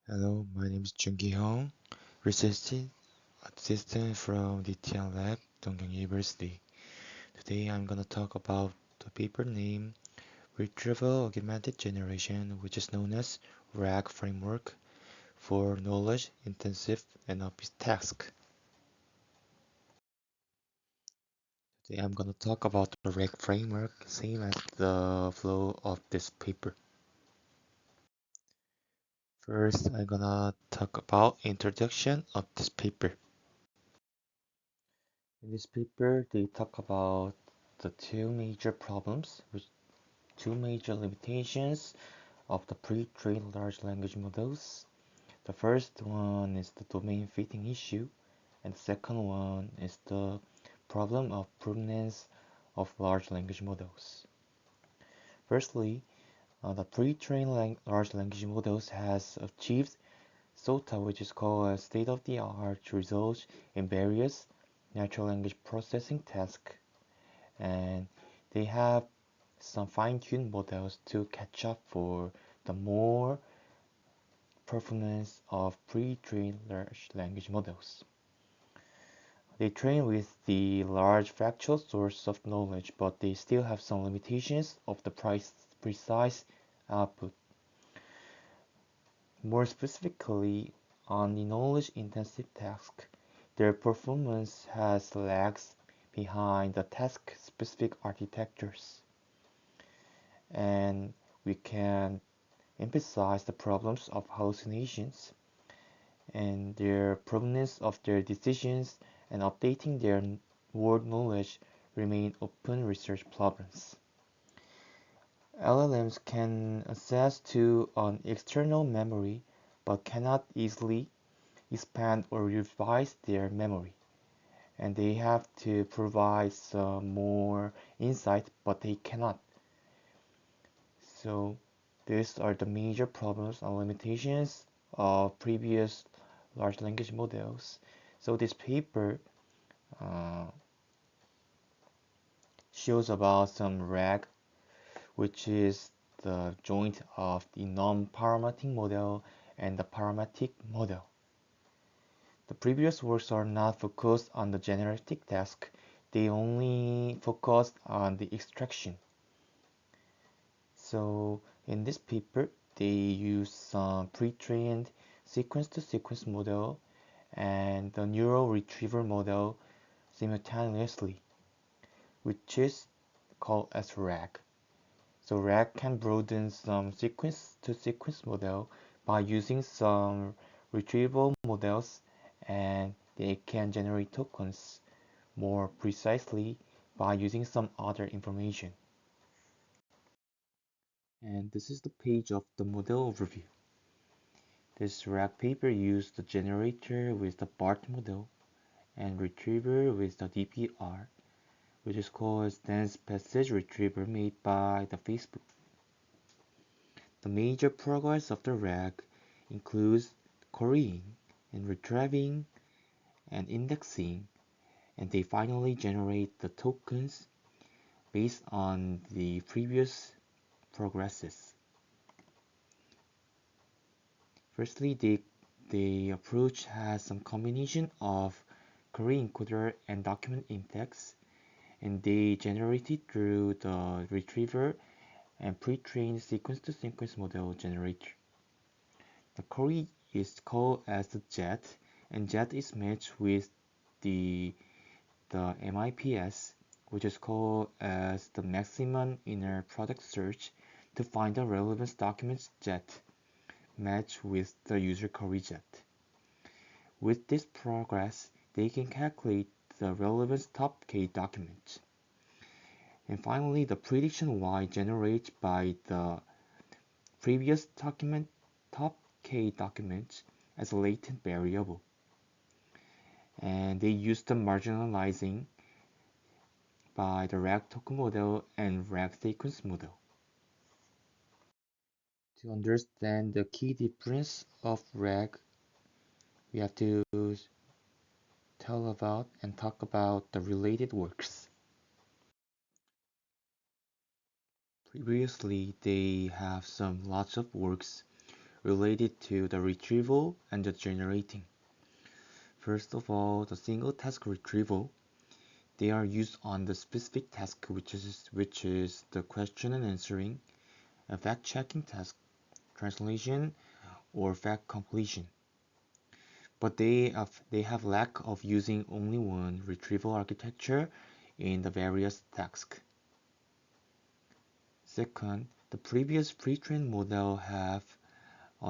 Hello, my name is Jung Hong, research assistant from the Tian Lab, Dongyang University. Today I'm gonna talk about the paper name Retrieval Augmented Generation, which is known as RAG framework for knowledge intensive NLP task. Today I'm gonna talk about the RAG framework, same as the flow of this paper. First, I'm gonna talk about introduction of this paper. In this paper, they talk about the two major problems, which two major limitations of the pre-trained large language models. The first one is the domain fitting issue, and the second one is the problem of provenance of large language models. Firstly, the pre-trained large language models has achieved SOTA, which is called a state-of-the-art results in various natural language processing tasks, and they have some fine-tuned models to catch up for the more performance of pre-trained large language models. They train with the large factual source of knowledge, but they still have some limitations of the precise output. More specifically, on the knowledge-intensive task, their performance has lags behind the task-specific architectures, and we can emphasize the problems of hallucinations and their provenance of their decisions and updating their word knowledge remain open research problems. LLMs can access to an external memory but cannot easily expand or revise their memory, and they have to provide some more insight but they cannot. So these are the major problems and limitations of previous large language models. So this paper uh, shows about some RAG, which is the joint of the non-parametric model and the parametric model. The previous works are not focused on the generative task, they only focused on the extraction. So in this paper, they use some pre-trained sequence-to-sequence model and the neural retrieval model simultaneously, which is called as RAG. So RAG can broaden some sequence-to-sequence model by using some retrieval models, and they can generate tokens more precisely by using some other information. And this is the page of the model overview. This RAG paper used the generator with the BART model and retriever with the DPR, which is called as dense passage retriever made by the Facebook. The major progress of the RAG includes querying and retrieving and indexing, and they finally generate the tokens based on the previous progresses. Firstly, the approach has some combination of query encoder and document index, and they generated through the retriever and pre-trained sequence-to-sequence model generator. The query is called as the JET, and JET is matched with the MIPS, which is called as the maximum inner product search to find the relevant documents JET match with the user query JET. With this progress, they can calculate the relevant top K document. And finally, the prediction Y generated by the previous document top K document as a latent variable. And they use the marginalizing by the RAG token model and RAG sequence model. To understand the key difference of RAG, we have to tell about and talk about the related works. Previously, they have some lots of works related to the retrieval and the generating. First of all, the single task retrieval. They are used on the specific task, which is the question and answering, a fact-checking task, translation, or fact completion. But they have lack of using only one retrieval architecture in the various tasks. Second, the previous pre-trained model have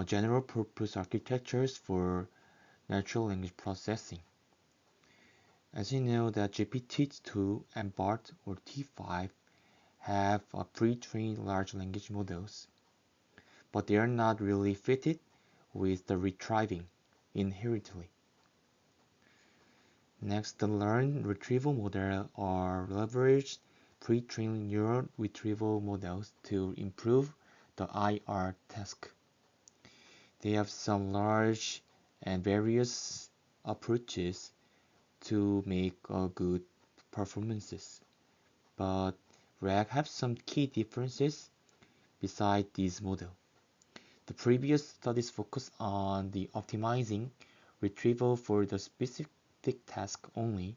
general purpose architectures for natural language processing. As you know that GPT-2 and BART or T5 have pre-trained large language models, but they are not really fitted with the retrieving inherently. Next, the learned retrieval model are leveraged pre-trained neural retrieval models to improve the IR task. They have some large and various approaches to make good performances, but RAG have some key differences beside this model. The previous studies focus on the optimizing retrieval for the specific task only,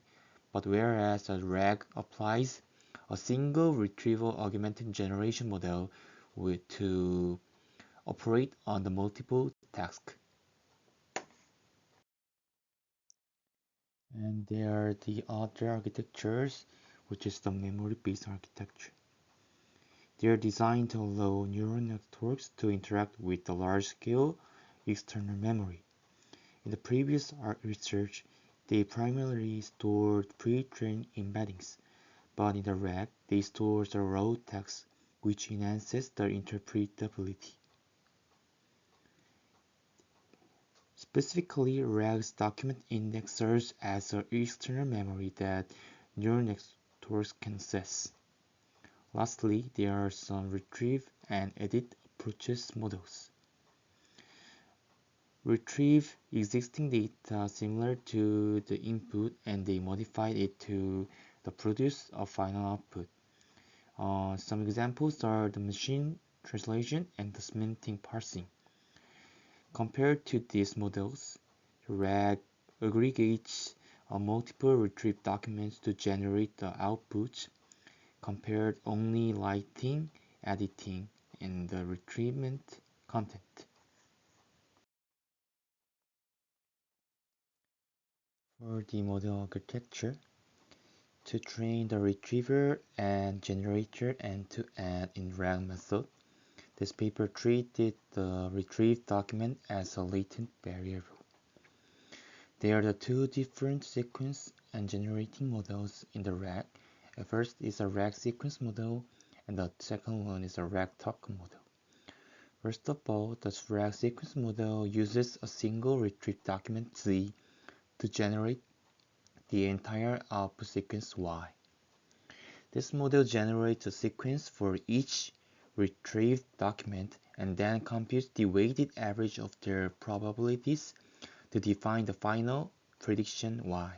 but whereas the RAG applies a single retrieval augmented generation model to operate on the multiple tasks. And there are the other architectures, which is the memory-based architecture. They are designed to allow neural networks to interact with the large-scale external memory. In the previous research, they primarily stored pre-trained embeddings, but in the RAG, they store the raw text, which enhances the interpretability. Specifically, RAG's document index serves as an external memory that neural networks can access. Lastly, there are some retrieve and edit approaches models. Retrieve existing data similar to the input and they modify it to produce a final output. Some examples are the machine translation and the semantic parsing. Compared to these models, RAG aggregates multiple retrieved documents to generate the outputs, compared only writing, editing, and the retrievement content. For the model architecture, to train the retriever and generator end-to-end in RAG method, this paper treated the retrieved document as a latent variable. There are the two different sequence and generating models in the RAG. The first is a RAG sequence model, and the second one is a RAG token model. First of all, the RAG sequence model uses a single retrieved document Z to generate the entire output sequence Y. This model generates a sequence for each retrieved document and then computes the weighted average of their probabilities to define the final prediction Y.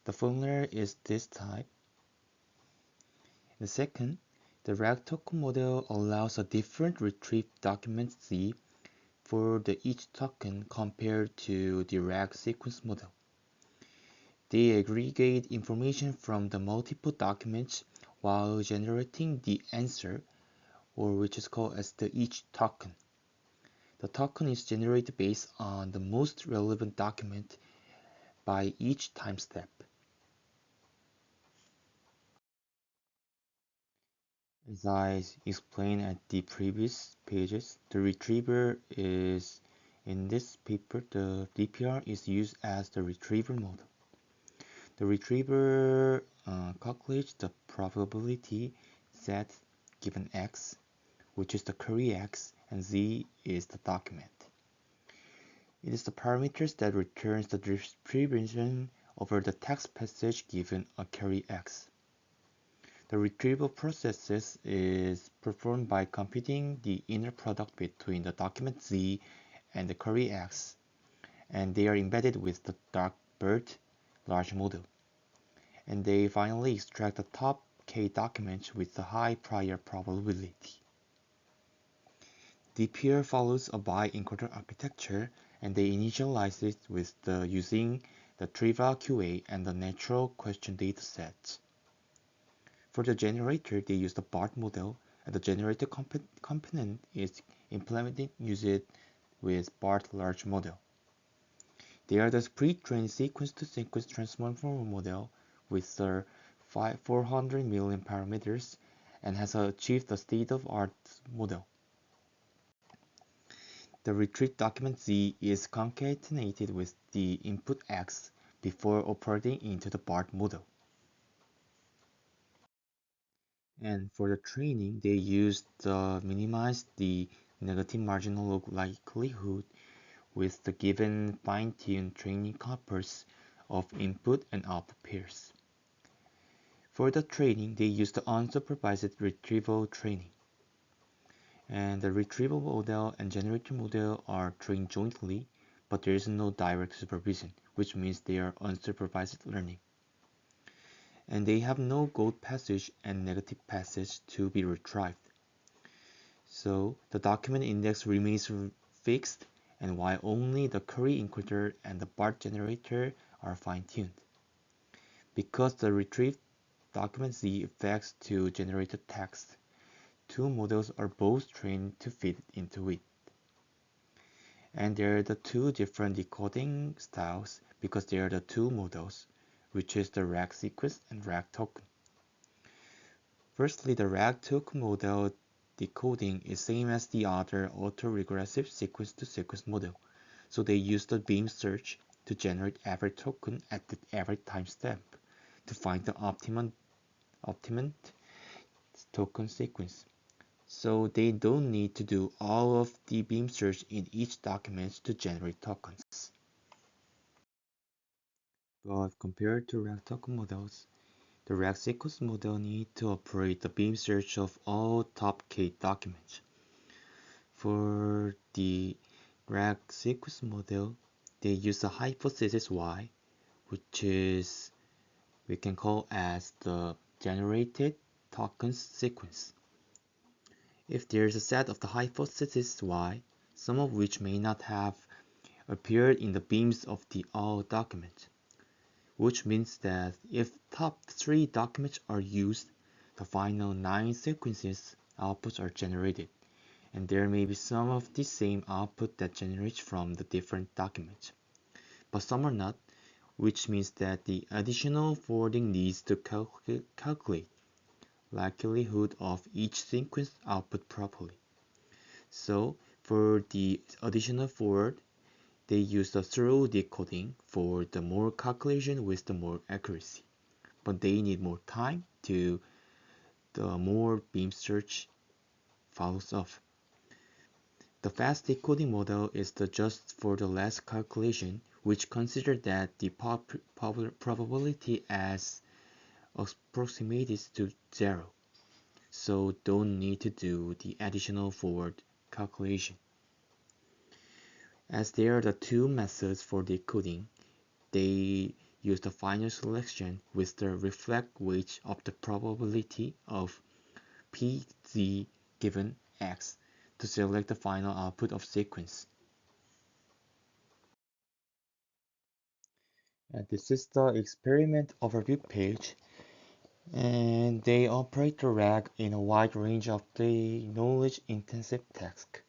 The formula is this type. The second, the RAG token model allows a different retrieved document Z for each token compared to the RAG sequence model. They aggregate information from the multiple documents while generating the answer, or which is called as the each token. The token is generated based on the most relevant document by each time step. As I explained at the previous pages, the retriever is, in this paper, the DPR is used as the retriever model. The retriever calculates the probability Z given X, which is the query X, and Z is the document. It is the parameters that returns the distribution over the text passage given a query X. The retrieval process is performed by computing the inner product between the document Z and the query X, and they are embedded with the BERT large model. And they finally extract the top K documents with the high prior probability. DPR follows a bi-encoder architecture, and they initialize it with using the Triva QA and the natural question dataset. For the generator, they use the BART model, and the generator component is implemented using with BART large model. They are the pre-trained sequence-to-sequence transformer model with the 400 million parameters and has achieved the state-of-art model. The retrieved document Z is concatenated with the input X before operating into the BART model. And for the training, they used minimize the negative marginal log likelihood with the given fine-tuned training corpus of input and output pairs. For the training, they used the unsupervised retrieval training. And the retrieval model and generator model are trained jointly, but there is no direct supervision, which means they are unsupervised learning. And they have no gold passage and negative passage to be retrieved. So the document index remains fixed, and while only the query encoder and the BART generator are fine-tuned. Because the retrieved document Z affects to generate the text, two models are both trained to fit into it. And there are the two different decoding styles because they are the two models, which is the RAG sequence and RAG token. Firstly, the RAG token model decoding is same as the other autoregressive sequence-to-sequence model, so they use the beam search to generate every token at every timestamp to find the optimum token sequence. So they don't need to do all of the beam search in each document to generate tokens. But compared to RAG token models, the RAG sequence model needs to operate the beam search of all top K documents. For the RAG sequence model, they use a hypothesis Y, which is we can call as the generated tokens sequence. If there is a set of the hypothesis Y, some of which may not have appeared in the beams of the all documents, which means that if top 3 documents are used, the final 9 sequences outputs are generated, and there may be some of the same output that generates from the different documents, but some are not, which means that the additional forwarding needs to calculate likelihood of each sequence output properly. So for the additional forward, they use the through decoding for the more calculation with the more accuracy, but they need more time to the more beam search follows up. The fast decoding model is the just for the less calculation, which consider that the probability as approximates to 0, so don't need to do the additional forward calculation. As there are the two methods for decoding, they use the final selection with the reflect weight of the probability of pz given x to select the final output of sequence. And this is the experiment overview page, and they operate the RAG in a wide range of the knowledge-intensive tasks.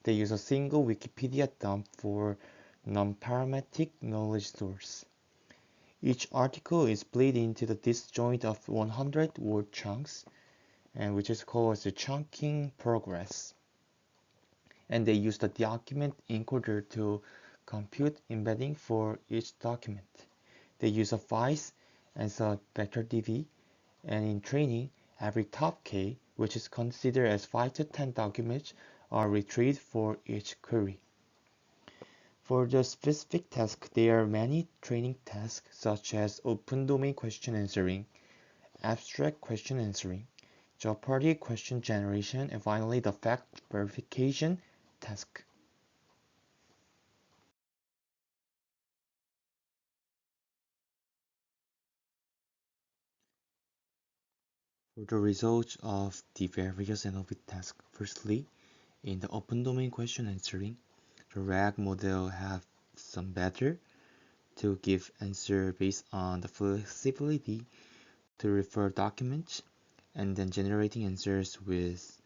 They use a single Wikipedia dump for non-parametric knowledge source. Each article is split into the disjoint of 100-word chunks, and which is called as the chunking progress. And they use the document encoder to compute embedding for each document. They use a Vice as a vector DB, and in training, every top K, which is considered as 5 to 10 documents, are retrieved for each query. For the specific task, there are many training tasks such as open domain question answering, abstract question answering, Jeopardy question generation, and finally the fact verification task. For the results of the various NLP tasks, firstly, In the open domain question answering, the RAG model have some better to give answer based on the flexibility to refer documents and then generating answers with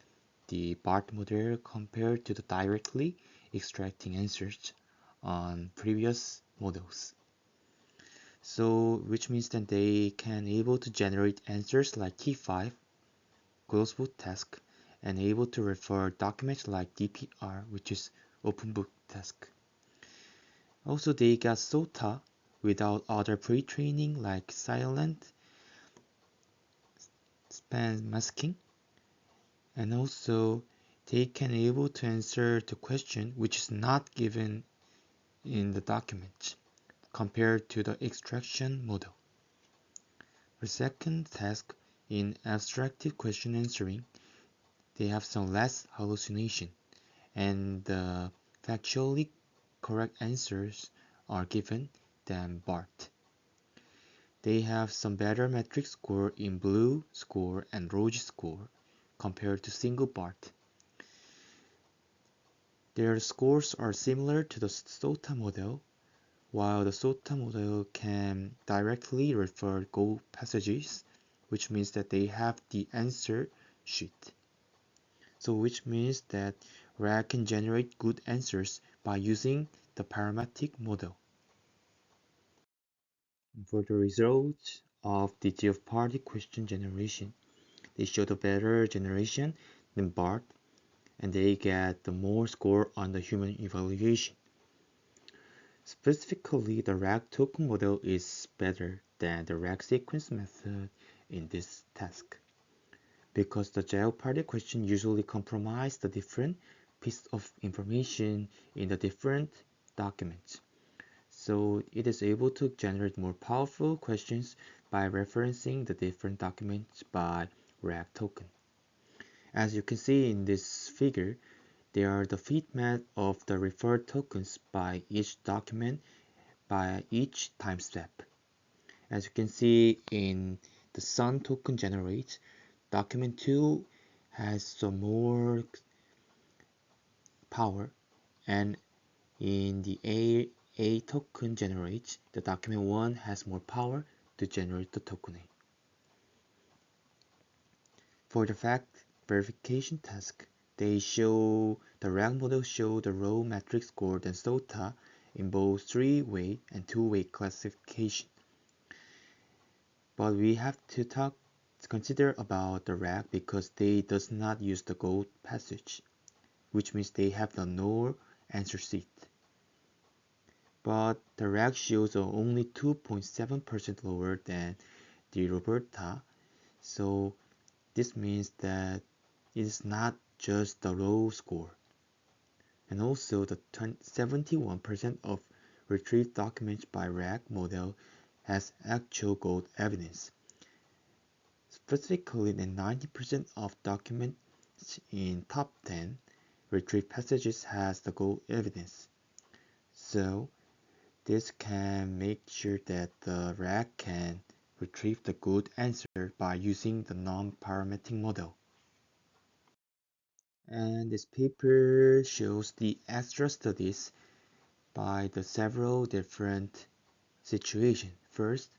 the BART model compared to the directly extracting answers on previous models. So, which means that they can able to generate answers like T5, closed book task, and able to refer documents like DPR, which is open book task. Also, they got SOTA without other pre-training like silent spam masking, and also they can able to answer the question which is not given in the document compared to the extraction model. The second task in abstractive question answering, they have some less hallucination and the factually correct answers are given than BART. They have some better metric score in blue score and rouge score compared to single BART. Their scores are similar to the SOTA model, while the SOTA model can directly refer Go passages, which means that they have the answer sheet. So which means that RAG can generate good answers by using the parametric model. For the results of the Jeopardy question generation, they show the better generation than BART and they get the more score on the human evaluation. Specifically, the RAG token model is better than the RAG sequence method in this task because the Jeopardy question usually compromise the different pieces of information in the different documents. So it is able to generate more powerful questions by referencing the different documents by RAG token. As you can see in this figure, they are the fit map of the referred tokens by each document by each time step. As you can see in the Sun token generate, document 2 has some more power, and in the A token generate, the document 1 has more power to generate the token A. For the fact verification task, they show the RAG model show the raw metric score than SOTA in both 3-way and 2-way classification. But we have to consider about the RAG because they does not use the gold passage, which means they have the no answer sheet. But the RAG shows only 2.7% lower than the Roberta, so this means that it is not just the raw score. And also the 71% of retrieved documents by RAG model has actual gold evidence. Specifically, the 90% of documents in top 10 retrieved passages has the gold evidence. So this can make sure that the RAG can retrieve the good answer by using the non-parametric model. And this paper shows the extra studies by the several different situations. First,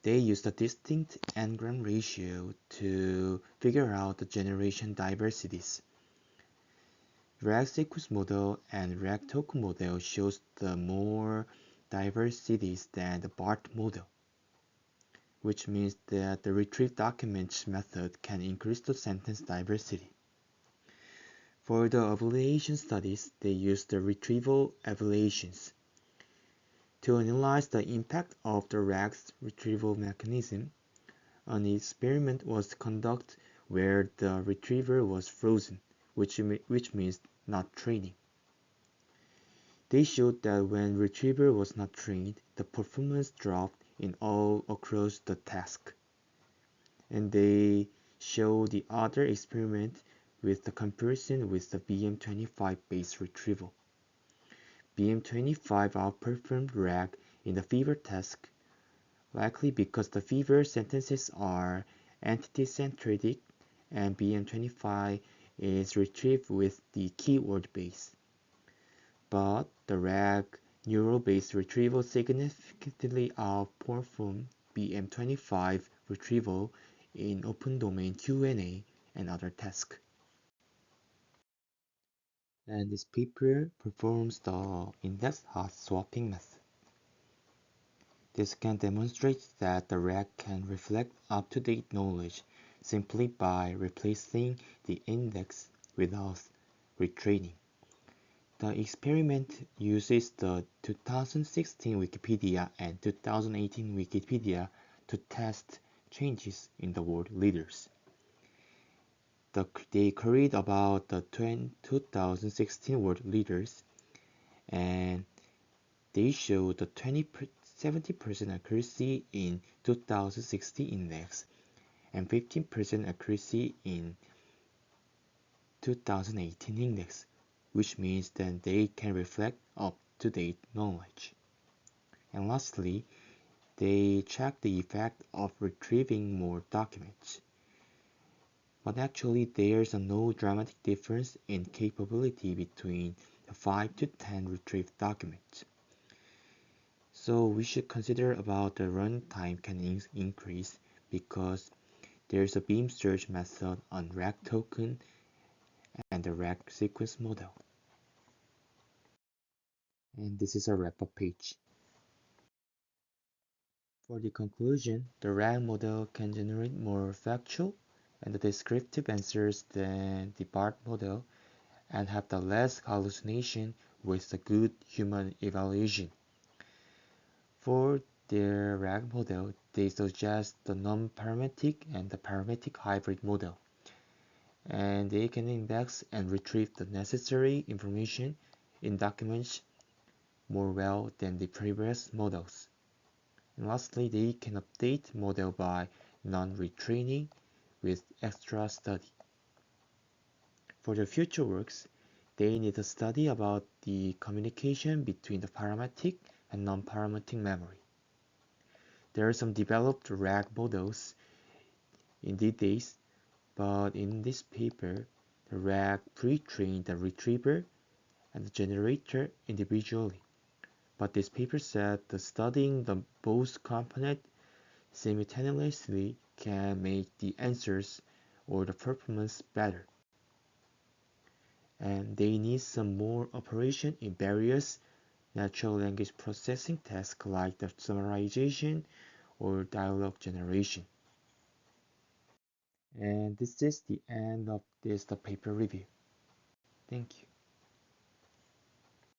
they use the distinct n-gram ratio to figure out the generation diversities. RAG sequence model and RAG token model shows the more diversities than the BART model, which means that the retrieve documents method can increase the sentence diversity. For the evaluation studies, they use the retrieval evaluations to analyze the impact of the RAG's retrieval mechanism. An experiment was conducted where the retriever was frozen, which means not training. They showed that when retriever was not trained, the performance dropped in all across the task. And they show the other experiment with the comparison with the BM25 based retrieval. BM25 outperformed RAG in the fever task, likely because the fever sentences are entity-centric and BM25 is retrieved with the keyword base, but the RAG neural-based retrieval significantly outperforms BM25 retrieval in open domain Q&A and other tasks. And this paper performs the index hot swapping method. This can demonstrate that the RAG can reflect up-to-date knowledge simply by replacing the index without retraining. The experiment uses the 2016 Wikipedia and 2018 Wikipedia to test changes in the world leaders. They queried about the 2016 world leaders, and they showed the 70% accuracy in 2016 index and 15% accuracy in 2018 index, which means that they can reflect up-to-date knowledge. And lastly, they check the effect of retrieving more documents. But actually, there's no dramatic difference in capability between the 5 to 10 retrieved documents. So we should consider about the runtime can increase because there's a beam search method on RAG token and the RAG sequence model. And this is a wrap-up page. For the conclusion, the RAG model can generate more factual and descriptive answers than the BART model and have the less hallucination with the good human evaluation. For their RAG model, they suggest the non-parametric and the parametric hybrid model, and they can index and retrieve the necessary information in documents more well than the previous models. And lastly, they can update model by non-retraining with extra study. For the future works, they need to study about the communication between the parametric and non-parametric memory. There are some developed RAG models in these days, but in this paper, the RAG pre-trained the retriever and the generator individually. But this paper said that studying the both components simultaneously can make the answers or the performance better. And they need some more operation in various natural language processing tasks like the summarization or dialogue generation. And this is the end of the paper review. Thank you.